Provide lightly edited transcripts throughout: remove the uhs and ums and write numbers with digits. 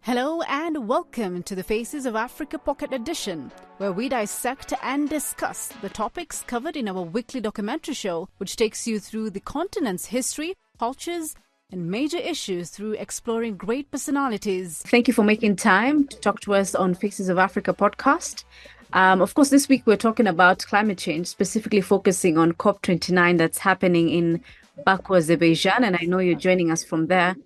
Hello and welcome to the Faces of Africa Pocket Edition, where we dissect and discuss the topics covered in our weekly documentary show, which takes you through the continent's history, cultures, and major issues through exploring great personalities. Thank you for making time to talk to us on Faces of Africa podcast. Of course, this week we're talking about climate change, specifically focusing on COP29 that's happening in Baku, Azerbaijan, and I know you're joining us from there.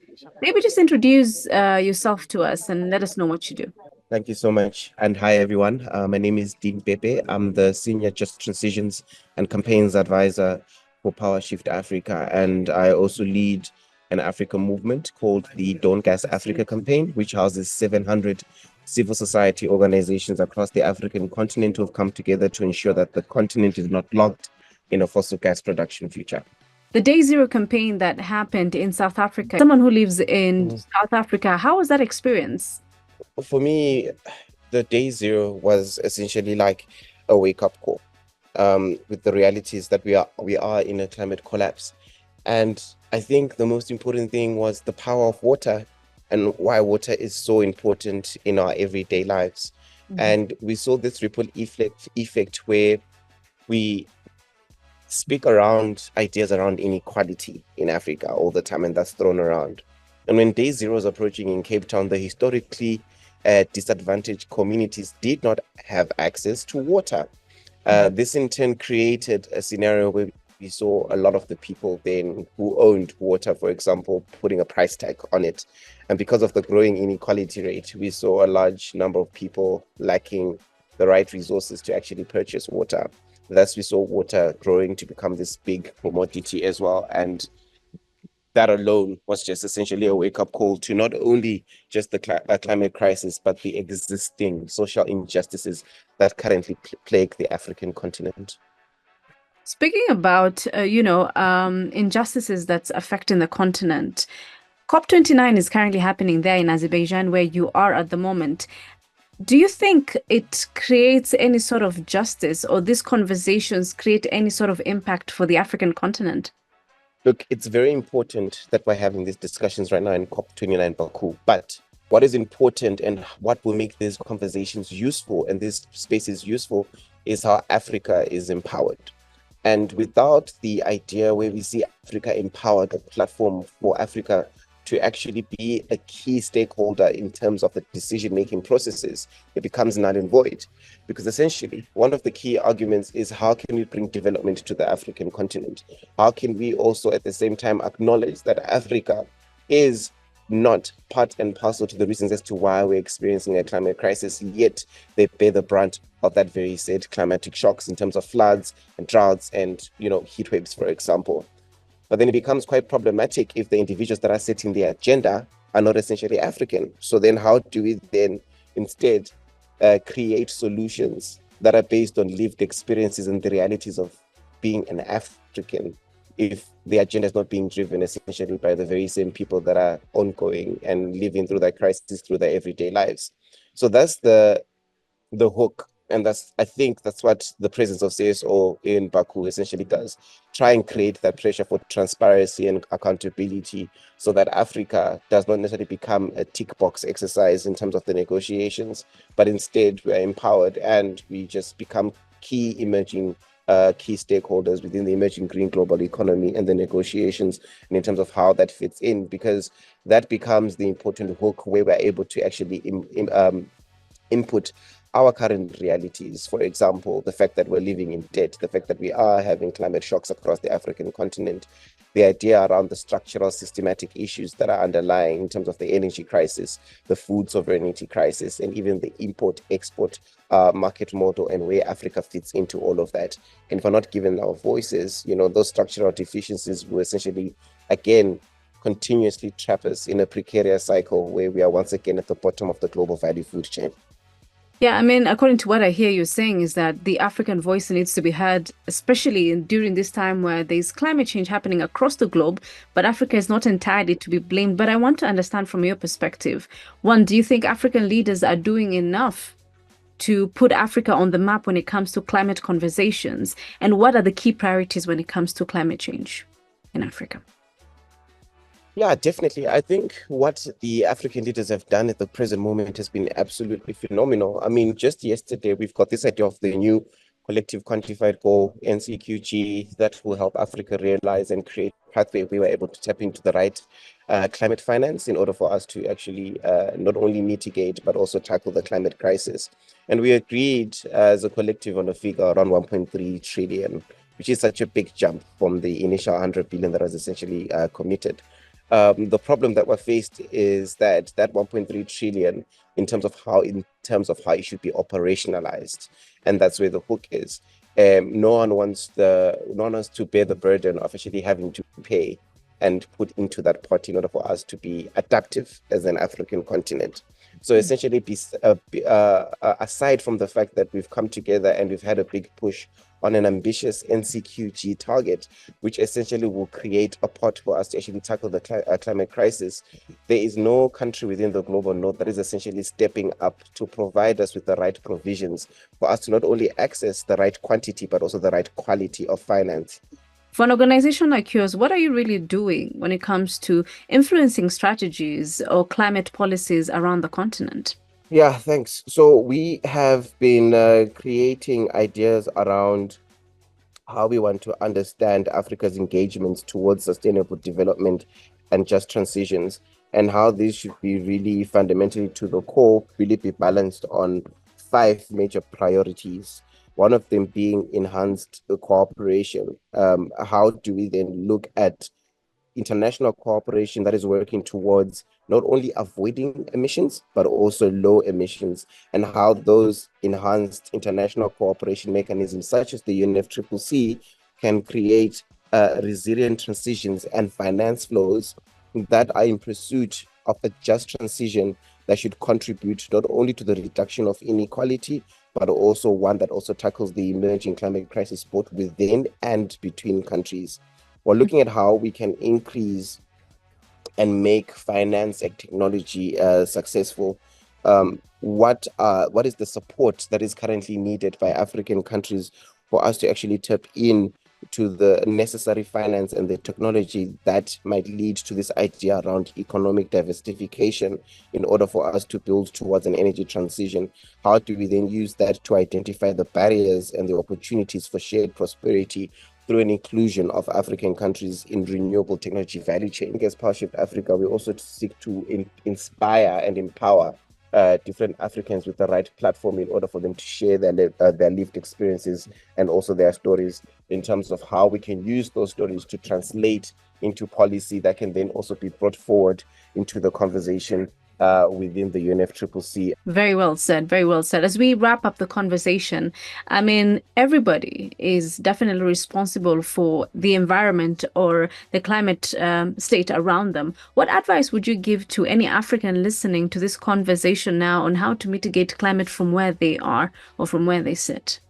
Maybe just introduce yourself to us and let us know what you do. Thank you so much. And hi, everyone. My name is Dean Bhebhe. I'm the Senior Just Transitions and Campaigns Advisor for PowerShift Africa. And I also lead an Africa movement called the Don't Gas Africa campaign, which houses 700 civil society organizations across the African continent who have come together to ensure that the continent is not locked in a fossil gas production future. The Day Zero campaign that happened in South Africa, someone who lives in South Africa, how was that experience? For me, the Day Zero was essentially like a wake-up call with the realities that we are in a climate collapse. And I think the most important thing was the power of water and why water is so important in our everyday lives. Mm-hmm. And we saw this ripple effect where we speak around ideas around inequality in Africa all the time, and that's thrown around. And when Day Zero is approaching in Cape Town, the historically disadvantaged communities did not have access to water. This in turn created a scenario where we saw a lot of the people then who owned water, for example, putting a price tag on it. And because of the growing inequality rate, we saw a large number of people lacking the right resources to actually purchase water. Thus, we saw water growing to become this big commodity as well. And that alone was just essentially a wake-up call to not only just the climate crisis, but the existing social injustices that currently plague the African continent. Speaking about, injustices that's affecting the continent, COP29 is currently happening there in Azerbaijan, where you are at the moment. Do you think it creates any sort of justice, or these conversations create any sort of impact for the African continent? Look, it's very important that we're having these discussions right now in COP29 Baku. But what is important and what will make these conversations useful and these spaces useful is how Africa is empowered. And without the idea where we see Africa empowered, a platform for Africa to actually be a key stakeholder in terms of the decision-making processes, it becomes null and void. Because essentially, one of the key arguments is how can we bring development to the African continent? How can we also at the same time acknowledge that Africa is not part and parcel to the reasons as to why we're experiencing a climate crisis, yet they bear the brunt of that very said climatic shocks in terms of floods and droughts and, heat waves, for example. But then it becomes quite problematic if the individuals that are setting the agenda are not essentially African. So then how do we then instead create solutions that are based on lived experiences and the realities of being an African if the agenda is not being driven essentially by the very same people that are ongoing and living through that crisis through their everyday lives? So that's the hook. And I think that's what the presence of CSO in Baku essentially does. Try and create that pressure for transparency and accountability so that Africa does not necessarily become a tick box exercise in terms of the negotiations, but instead we are empowered and we just become key stakeholders within the emerging green global economy and the negotiations, and in terms of how that fits in, because that becomes the important hook where we're able to actually input our current realities. For example, the fact that we're living in debt, the fact that we are having climate shocks across the African continent, the idea around the structural systematic issues that are underlying in terms of the energy crisis, the food sovereignty crisis, and even the import-export market model and where Africa fits into all of that. And if we're not given our voices, those structural deficiencies will essentially, again, continuously trap us in a precarious cycle where we are once again at the bottom of the global value food chain. Yeah, I mean, according to what I hear you saying is that the African voice needs to be heard, especially during this time where there's climate change happening across the globe, but Africa is not entirely to be blamed. But I want to understand from your perspective, one, do you think African leaders are doing enough to put Africa on the map when it comes to climate conversations? And what are the key priorities when it comes to climate change in Africa? Yeah, definitely. I think what the African leaders have done at the present moment has been absolutely phenomenal. I mean, just yesterday, we've got this idea of the new collective quantified goal, NCQG, that will help Africa realize and create a pathway. We were able to tap into the right climate finance in order for us to actually not only mitigate, but also tackle the climate crisis. And we agreed as a collective on a figure around 1.3 trillion, which is such a big jump from the initial 100 billion that was essentially committed. The problem that we're faced is that 1.3 trillion in terms of how it should be operationalized, and that's where the hook is. No one wants to bear the burden of actually having to pay and put into that pot in order for us to be adaptive as an African continent. So essentially, aside from the fact that we've come together and we've had a big push on an ambitious NCQG target, which essentially will create a pot for us to actually tackle the climate crisis, there is no country within the global north that is essentially stepping up to provide us with the right provisions for us to not only access the right quantity, but also the right quality of finance. For an organization like yours, what are you really doing when it comes to influencing strategies or climate policies around the continent? Yeah, thanks. So we have been creating ideas around how we want to understand Africa's engagements towards sustainable development and just transitions, and how these should be really fundamentally to the core, really be balanced on five major priorities. One of them being enhanced cooperation. How do we then look at international cooperation that is working towards not only avoiding emissions, but also low emissions, and how those enhanced international cooperation mechanisms, such as the UNFCCC, can create resilient transitions and finance flows that are in pursuit of a just transition that should contribute not only to the reduction of inequality, but also one that also tackles the emerging climate crisis both within and between countries. We're looking at how we can increase and make finance and technology successful. What is the support that is currently needed by African countries for us to actually tap in to the necessary finance and the technology that might lead to this idea around economic diversification in order for us to build towards an energy transition? How do we then use that to identify the barriers and the opportunities for shared prosperity through an inclusion of African countries in renewable technology value chain? As PowerShift Africa, we also seek to inspire and empower different Africans with the right platform in order for them to share their lived experiences and also their stories, in terms of how we can use those stories to translate into policy that can then also be brought forward into the conversation within the UNFCCC. Very well said. Very well said. As we wrap up the conversation, I mean, everybody is definitely responsible for the environment or the climate state around them. What advice would you give to any African listening to this conversation now on how to mitigate climate from where they are or from where they sit?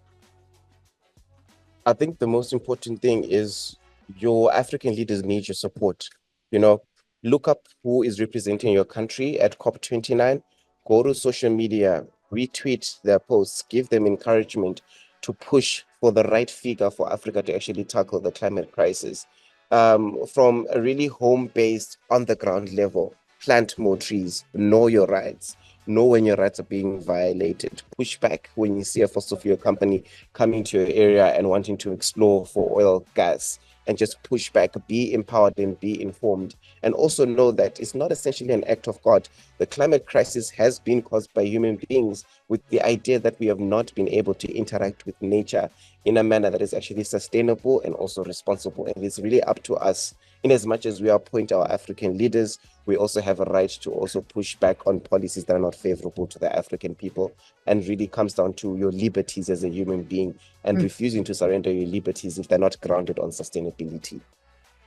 I think the most important thing is your African leaders need your support. You know, look up who is representing your country at COP29, go to social media, retweet their posts, give them encouragement to push for the right figure for Africa to actually tackle the climate crisis. From a really home-based, on-the-ground level, plant more trees, know your rights, know when your rights are being violated, push back when you see a fossil fuel company coming to your area and wanting to explore for oil, gas, and just push back, be empowered and be informed. And also know that it's not essentially an act of God. The climate crisis has been caused by human beings, with the idea that we have not been able to interact with nature in a manner that is actually sustainable and also responsible. And it's really up to us. In as much as we appoint our African leaders, we also have a right to also push back on policies that are not favorable to the African people, and really comes down to your liberties as a human being and refusing to surrender your liberties if they're not grounded on sustainability.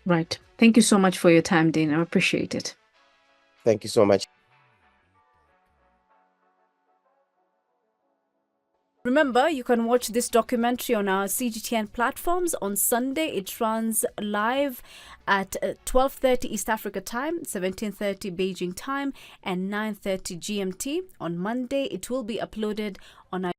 Right. Thank you so much for your time, Dean. I appreciate it. Thank you so much. Remember, you can watch this documentary on our CGTN platforms. On Sunday, it runs live at 12:30 East Africa time, 17:30 Beijing time, and 9:30 GMT. On Monday, it will be uploaded on our